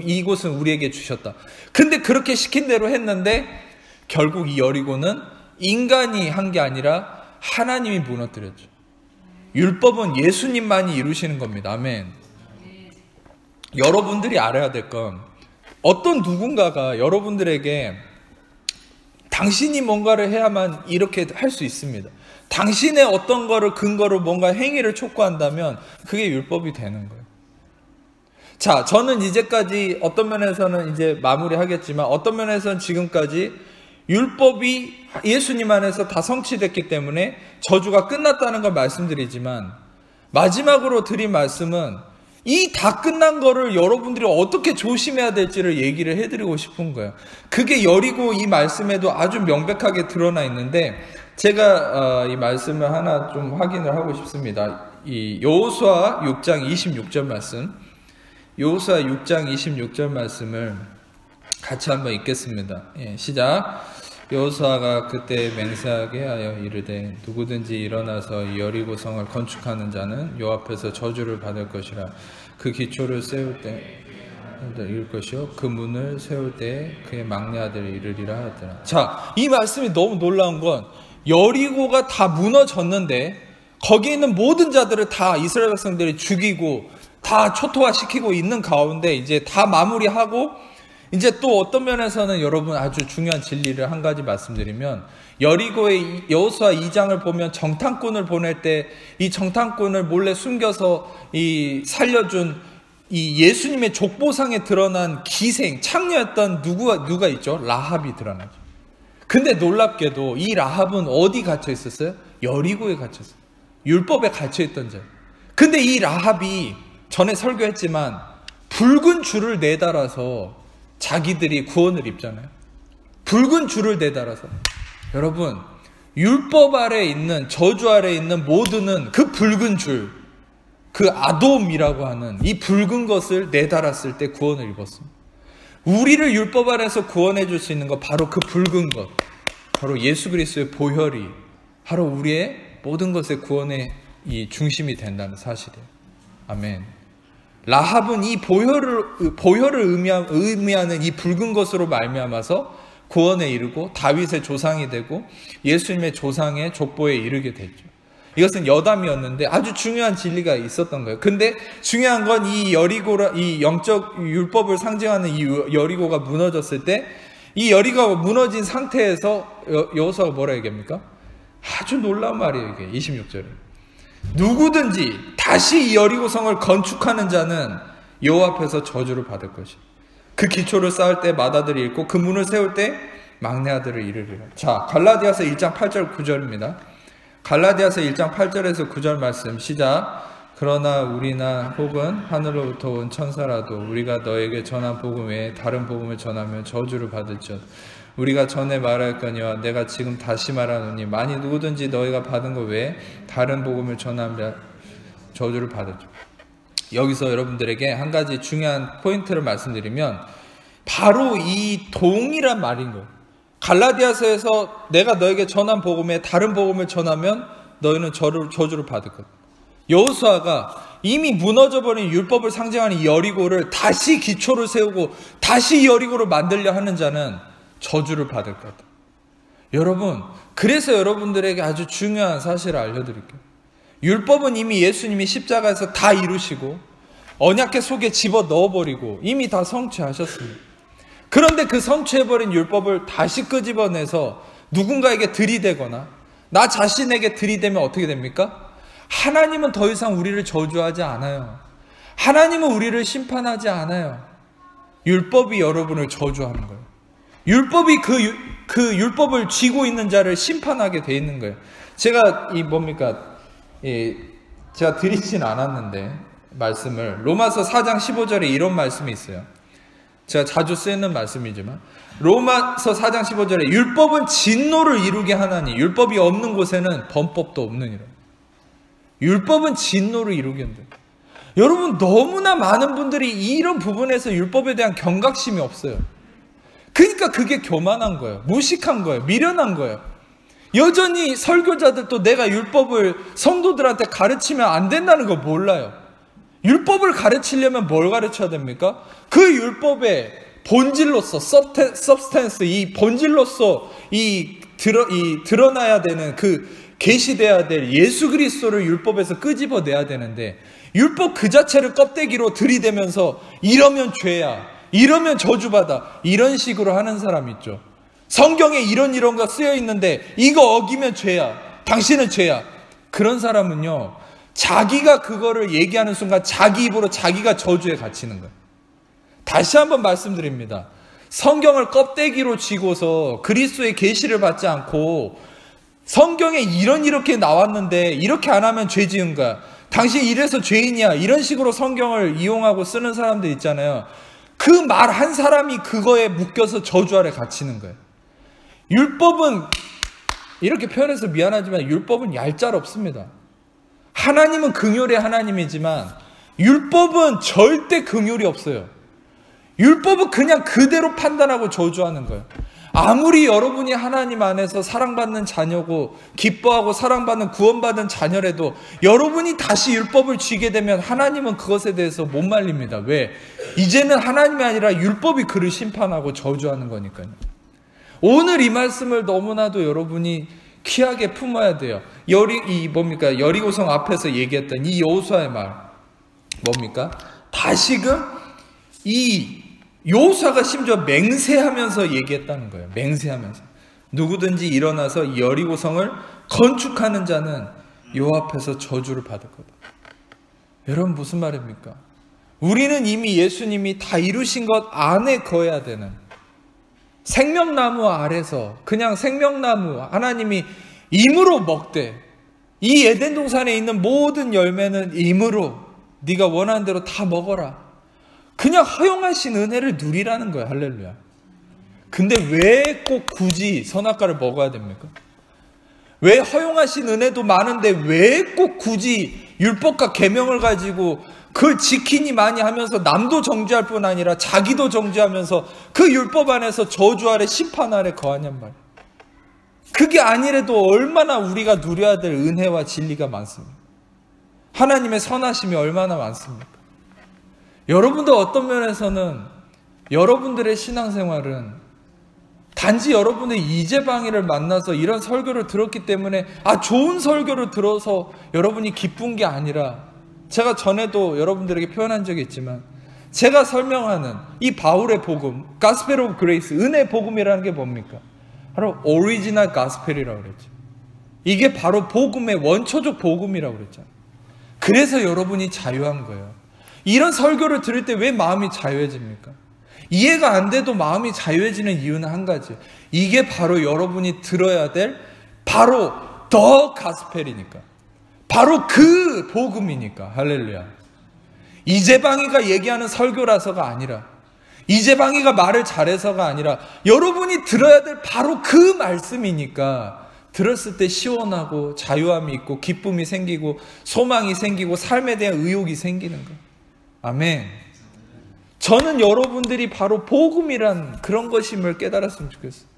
이곳은 우리에게 주셨다. 근데 그렇게 시킨 대로 했는데 결국 이 여리고는 인간이 한 게 아니라 하나님이 무너뜨렸죠. 율법은 예수님만이 이루시는 겁니다. 아멘. 여러분들이 알아야 될 건, 어떤 누군가가 여러분들에게 당신이 뭔가를 해야만 이렇게 할 수 있습니다. 당신의 어떤 거를 근거로 뭔가 행위를 촉구한다면 그게 율법이 되는 거예요. 자, 저는 이제까지 어떤 면에서는 이제 마무리하겠지만, 어떤 면에서는 지금까지 율법이 예수님 안에서 다 성취됐기 때문에 저주가 끝났다는 걸 말씀드리지만, 마지막으로 드린 말씀은 이 다 끝난 거를 여러분들이 어떻게 조심해야 될지를 얘기를 해드리고 싶은 거예요. 그게 여리고 이 말씀에도 아주 명백하게 드러나 있는데, 제가 이 말씀을 하나 좀 확인을 하고 싶습니다. 이 여호수아 6장 26절 말씀, 여호수아 6장 26절 말씀을 같이 한번 읽겠습니다. 예, 시작. 여호수아가 그때 맹세하게 하여 이르되 누구든지 일어나서 이 여리고 성을 건축하는 자는 요 앞에서 저주를 받을 것이라. 그 기초를 세울 때 이룰 것이요 그 문을 세울 때 그의 막내 아들을 이르리라 하더라. 자, 이 말씀이 너무 놀라운 건, 여리고가 다 무너졌는데 거기에 있는 모든 자들을 다 이스라엘 백성들이 죽이고 다 초토화시키고 있는 가운데 이제 다 마무리하고, 이제 또 어떤 면에서는 여러분 아주 중요한 진리를 한 가지 말씀드리면, 여리고의 여호수아 2장을 보면 정탐꾼을 보낼 때 이 정탐꾼을 몰래 숨겨서 이 살려준 이 예수님의 족보상에 드러난 기생, 창녀였던 누가 있죠? 라합이 드러나죠. 근데 놀랍게도 이 라합은 어디 갇혀 있었어요? 여리고에 갇혀 있어요. 율법에 갇혀 있던 자. 근데 이 라합이 전에 설교했지만 붉은 줄을 내달아서 자기들이 구원을 입잖아요. 붉은 줄을 내달아서. 여러분, 율법 아래에 있는, 저주 아래에 있는 모두는 그 붉은 줄, 그 아돔이라고 하는 이 붉은 것을 내달았을 때 구원을 입었습니다. 우리를 율법 아래에서 구원해 줄 수 있는 것, 바로 그 붉은 것, 바로 예수 그리스도의 보혈이 바로 우리의 모든 것의 구원의 이 중심이 된다는 사실이에요. 아멘. 라합은 이 보혈을 의미하는 이 붉은 것으로 말미암아서 구원에 이르고 다윗의 조상이 되고 예수님의 조상의 족보에 이르게 됐죠. 이것은 여담이었는데 아주 중요한 진리가 있었던 거예요. 근데 중요한 건 이 이 영적 율법을 상징하는 이 여리고가 무너졌을 때, 이 여리고가 무너진 상태에서 여호수아가 뭐라 얘기합니까? 아주 놀라운 말이에요. 이게 26절에 누구든지 다시 이 여리고 성을 건축하는 자는 여호와 앞에서 저주를 받을 것이다. 그 기초를 쌓을 때 맏아들이 잃고 그 문을 세울 때 막내 아들을 잃으리라. 자, 갈라디아서 1장 8절 9절입니다. 갈라디아서 1장 8절에서 9절 말씀 시작. 그러나 우리나 혹은 하늘로부터 온 천사라도 우리가 너에게 전한 복음 외에 다른 복음을 전하면 저주를 받을지어다. 우리가 전에 말하였거니와 내가 지금 다시 말하노니 만일 누구든지 너희가 받은 것 외에 다른 복음을 전하면 저주를 받을지어다. 여기서 여러분들에게 한 가지 중요한 포인트를 말씀드리면 바로 이 동일한 말인 거예요. 갈라디아서에서 내가 너에게 전한 복음에 다른 복음을 전하면 너희는 저주를 받을 것. 여호수아가 이미 무너져버린 율법을 상징하는 여리고를 다시 기초를 세우고 다시 여리고를 만들려 하는 자는 저주를 받을 거다. 여러분, 그래서 여러분들에게 아주 중요한 사실을 알려드릴게요. 율법은 이미 예수님이 십자가에서 다 이루시고 언약궤 속에 집어 넣어버리고 이미 다 성취하셨습니다. 그런데 그 성취해버린 율법을 다시 끄집어내서 누군가에게 들이대거나 나 자신에게 들이대면 어떻게 됩니까? 하나님은 더 이상 우리를 저주하지 않아요. 하나님은 우리를 심판하지 않아요. 율법이 여러분을 저주하는 거예요. 율법이 그 율법을 쥐고 있는 자를 심판하게 돼 있는 거예요. 제가 제가 드리진 않았는데 말씀을 로마서 4장 15절에 이런 말씀이 있어요. 제가 자주 쓰는 말씀이지만 로마서 4장 15절에 율법은 진노를 이루게 하나니 율법이 없는 곳에는 범법도 없느니라. 율법은 진노를 이루게 한다. 여러분, 너무나 많은 분들이 이런 부분에서 율법에 대한 경각심이 없어요. 그러니까 그게 교만한 거예요. 무식한 거예요. 미련한 거예요. 여전히 설교자들도 내가 율법을 성도들한테 가르치면 안 된다는 거 몰라요. 율법을 가르치려면 뭘 가르쳐야 됩니까? 그 율법의 본질로서 substance, 이 본질로서 드러나야 되는 계시돼야 될 예수 그리스도를 율법에서 끄집어내야 되는데 율법 그 자체를 껍데기로 들이대면서 이러면 죄야, 이러면 저주받아, 이런 식으로 하는 사람 있죠. 성경에 이런 거 쓰여 있는데 이거 어기면 죄야, 당신은 죄야. 그런 사람은요, 자기가 그거를 얘기하는 순간 자기 입으로 자기가 저주에 갇히는 거예요. 다시 한번 말씀드립니다. 성경을 껍데기로 쥐고서 그리스도의 계시를 받지 않고 성경에 이렇게 나왔는데 이렇게 안 하면 죄 지은 거야, 당신 이래서 죄인이야, 이런 식으로 성경을 이용하고 쓰는 사람들 있잖아요. 그 말 한 사람이 그거에 묶여서 저주 아래 갇히는 거예요. 율법은, 이렇게 표현해서 미안하지만 율법은 얄짤없습니다. 하나님은 긍휼의 하나님이지만 율법은 절대 긍휼이 없어요. 율법은 그냥 그대로 판단하고 저주하는 거예요. 아무리 여러분이 하나님 안에서 사랑받는 자녀고 기뻐하고 사랑받는 구원받은 자녀라도 여러분이 다시 율법을 쥐게 되면 하나님은 그것에 대해서 못 말립니다. 왜? 이제는 하나님이 아니라 율법이 그를 심판하고 저주하는 거니까요. 오늘 이 말씀을 너무나도 여러분이 귀하게 품어야 돼요. 여리고성 앞에서 얘기했던 이 여호수아의 말 뭡니까? 다시금 이 여호수아가 심지어 맹세하면서 얘기했다는 거예요. 맹세하면서 누구든지 일어나서 여리고성을 건축하는 자는 여호와 앞에서 저주를 받을 거다. 여러분, 무슨 말입니까? 우리는 이미 예수님이 다 이루신 것 안에 거해야 되는, 생명나무 아래서 그냥 생명나무 하나님이 임으로 먹되 이 에덴 동산에 있는 모든 열매는 임으로 네가 원하는 대로 다 먹어라, 그냥 허용하신 은혜를 누리라는 거예요. 할렐루야. 근데 왜 꼭 굳이 선악과를 먹어야 됩니까? 왜 허용하신 은혜도 많은데 왜 꼭 굳이 율법과 계명을 가지고 그걸 지키니 많이 하면서 남도 정죄할 뿐 아니라 자기도 정죄하면서 그 율법 안에서 저주 아래 심판 아래 거하냔 말이에요. 그게 아니래도 얼마나 우리가 누려야 될 은혜와 진리가 많습니까? 하나님의 선하심이 얼마나 많습니까? 여러분도 어떤 면에서는 여러분들의 신앙생활은 단지 여러분의 이재방이를 만나서 이런 설교를 들었기 때문에 좋은 설교를 들어서 여러분이 기쁜 게 아니라, 제가 전에도 여러분들에게 표현한 적이 있지만 제가 설명하는 이 바울의 복음, 가스펠 오브 그레이스, 은혜 복음이라는 게 뭡니까? 바로 오리지널 가스펠이라고 그랬죠. 이게 바로 복음의 원초적 복음이라고 그랬잖아요. 그래서 여러분이 자유한 거예요. 이런 설교를 들을 때 왜 마음이 자유해집니까? 이해가 안 돼도 마음이 자유해지는 이유는 한 가지. 이게 바로 여러분이 들어야 될 바로 더 가스펠이니까. 바로 그 복음이니까. 할렐루야. 이재방이가 얘기하는 설교라서가 아니라, 이재방이가 말을 잘해서가 아니라 여러분이 들어야 될 바로 그 말씀이니까 들었을 때 시원하고 자유함이 있고 기쁨이 생기고 소망이 생기고 삶에 대한 의욕이 생기는 거예요. 아멘. 저는 여러분들이 바로 복음이란 그런 것임을 깨달았으면 좋겠어요.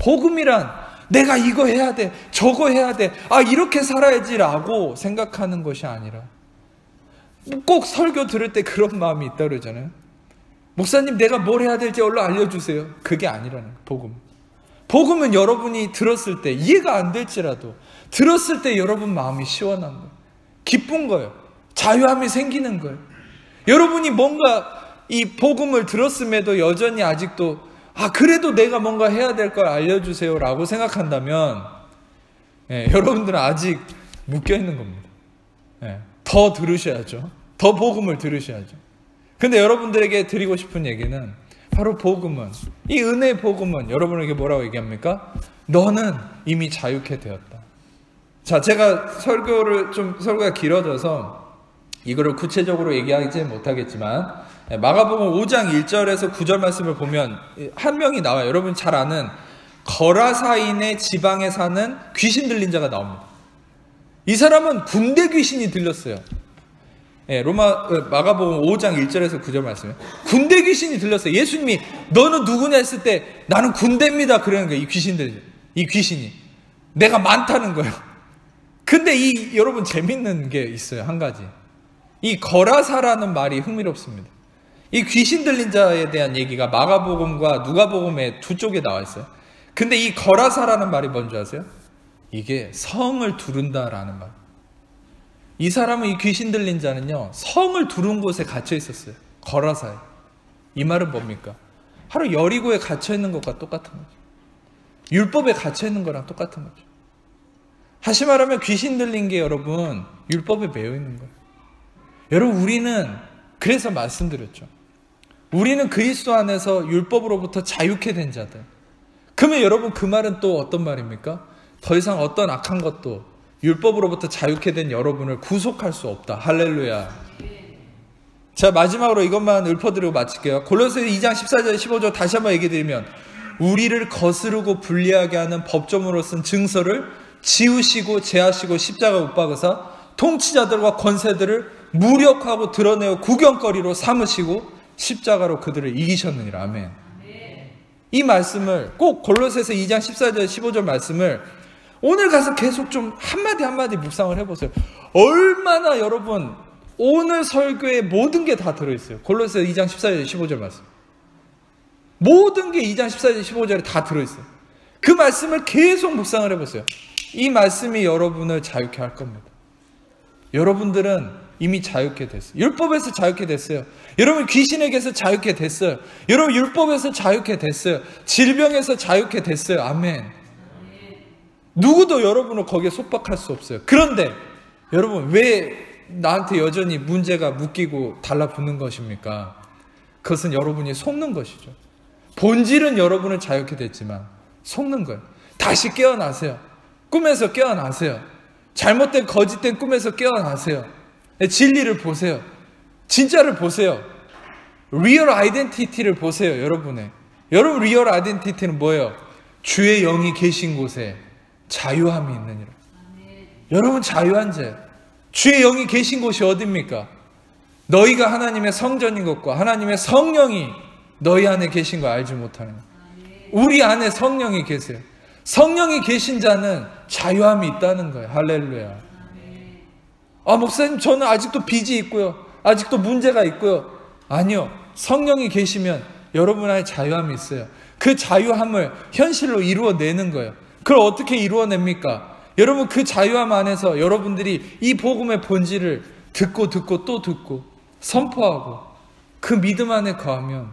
복음이란 내가 이거 해야 돼, 저거 해야 돼, 이렇게 살아야지라고 생각하는 것이 아니라, 꼭 설교 들을 때 그런 마음이 있다 그러잖아요. 목사님 내가 뭘 해야 될지 얼른 알려주세요. 그게 아니라는 거예요. 복음. 복음은 여러분이 들었을 때 이해가 안 될지라도 들었을 때 여러분 마음이 시원한 거예요. 기쁜 거예요. 자유함이 생기는 거예요. 여러분이 뭔가 이 복음을 들었음에도 여전히 아직도 그래도 내가 뭔가 해야 될 걸 알려주세요 라고 생각한다면 여러분들은 아직 묶여있는 겁니다. 더 들으셔야죠. 더 복음을 들으셔야죠. 근데 여러분들에게 드리고 싶은 얘기는 바로 복음은, 이 은혜의 복음은 여러분에게 뭐라고 얘기합니까? 너는 이미 자유케 되었다. 자, 제가 설교가 길어져서 이거를 구체적으로 얘기하지 못하겠지만 마가복음 5장 1절에서 9절 말씀을 보면 한 명이 나와요. 여러분 잘 아는 거라사인의 지방에 사는 귀신 들린 자가 나옵니다. 이 사람은 군대 귀신이 들렸어요. 마가복음 5장 1절에서 9절 말씀이에요. 군대 귀신이 들렸어요. 예수님이 너는 누구냐 했을 때 나는 군대입니다 그러는 거예요. 이 귀신이 내가 많다는 거예요. 근데 여러분 재밌는 게 있어요. 한 가지. 이 거라사라는 말이 흥미롭습니다. 이 귀신 들린 자에 대한 얘기가 마가복음과 누가복음에 두 쪽에 나와 있어요. 근데 이 거라사라는 말이 뭔지 아세요? 이게 성을 두른다라는 말. 이 사람은, 이 귀신 들린 자는요, 성을 두른 곳에 갇혀 있었어요. 거라사에. 이 말은 뭡니까? 바로 여리고에 갇혀 있는 것과 똑같은 거죠. 율법에 갇혀 있는 거랑 똑같은 거죠. 다시 말하면 귀신 들린 게 여러분 율법에 매여 있는 거예요. 여러분 우리는 그래서 말씀드렸죠. 우리는 그리스도 안에서 율법으로부터 자유케 된 자들. 그러면 여러분 그 말은 또 어떤 말입니까? 더 이상 어떤 악한 것도 율법으로부터 자유케 된 여러분을 구속할 수 없다. 할렐루야. 자, 마지막으로 이것만 읊어드리고 마칠게요. 골로새서 2장 14절 15절 다시 한번 얘기 드리면, 우리를 거스르고 불리하게 하는 법조문으로 쓴 증서를 지우시고 제하시고 십자가 못 박으사 통치자들과 권세들을 무력하고 드러내어 구경거리로 삼으시고 십자가로 그들을 이기셨느니라. 아멘. 이 말씀을 꼭 골로새서 2장 14절 15절 말씀을 오늘 가서 계속 좀 한마디 한마디 묵상을 해보세요. 얼마나 여러분 오늘 설교에 모든 게 다 들어있어요. 골로새서 2장 14절 15절 말씀. 모든 게 2장 14절 15절에 다 들어있어요. 그 말씀을 계속 묵상을 해보세요. 이 말씀이 여러분을 자유케 할 겁니다. 여러분들은 이미 자유케 됐어요. 율법에서 자유케 됐어요. 여러분 귀신에게서 자유케 됐어요. 여러분 율법에서 자유케 됐어요. 질병에서 자유케 됐어요. 아멘. 누구도 여러분을 거기에 속박할 수 없어요. 그런데 여러분 왜 나한테 여전히 문제가 묶이고 달라붙는 것입니까? 그것은 여러분이 속는 것이죠. 본질은 여러분은 자유케 됐지만 속는 거예요. 다시 깨어나세요. 꿈에서 깨어나세요. 잘못된 거짓된 꿈에서 깨어나세요. 진리를 보세요. 진짜를 보세요. 리얼 아이덴티티를 보세요. 여러분 리얼 아이덴티티는 뭐예요? 주의 영이 계신 곳에 자유함이 있느니라. 여러분 자유한 자예요. 주의 영이 계신 곳이 어디입니까? 너희가 하나님의 성전인 것과 하나님의 성령이 너희 안에 계신 거 알지 못하는 거예요. 우리 안에 성령이 계세요. 성령이 계신 자는 자유함이 있다는 거예요. 할렐루야. 목사님 저는 아직도 빚이 있고요. 아직도 문제가 있고요. 아니요. 성령이 계시면 여러분 안에 자유함이 있어요. 그 자유함을 현실로 이루어내는 거예요. 그걸 어떻게 이루어냅니까? 여러분 그 자유함 안에서 여러분들이 이 복음의 본질을 듣고 또 듣고 선포하고 그 믿음 안에 거하면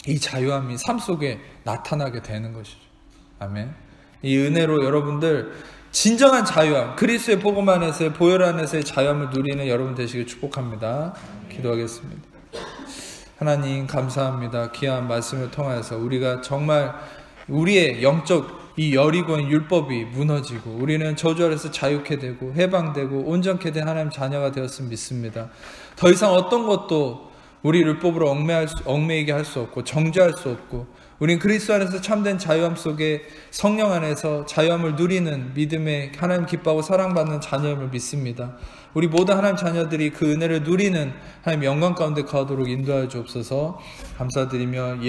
이 자유함이 삶 속에 나타나게 되는 것이죠. 아멘. 이 은혜로 여러분들 진정한 자유함, 그리스도의 복음 안에서의 보혈 안에서의 자유함을 누리는 여러분 되시길 축복합니다. 기도하겠습니다. 하나님 감사합니다. 귀한 말씀을 통하여서 우리가 정말 우리의 영적 이 여리고의 율법이 무너지고 우리는 저주 아래서 자유케 되고 해방되고 온전케 된 하나님 자녀가 되었음을 믿습니다. 더 이상 어떤 것도 우리 율법으로 얽매이게 할 수 없고 정죄할 수 없고 우린 그리스도 안에서 참된 자유함 속에 성령 안에서 자유함을 누리는 믿음의 하나님 기뻐하고 사랑받는 자녀임을 믿습니다. 우리 모든 하나님 자녀들이 그 은혜를 누리는 하나님 영광 가운데 거하도록 인도하여 주옵소서. 감사드리며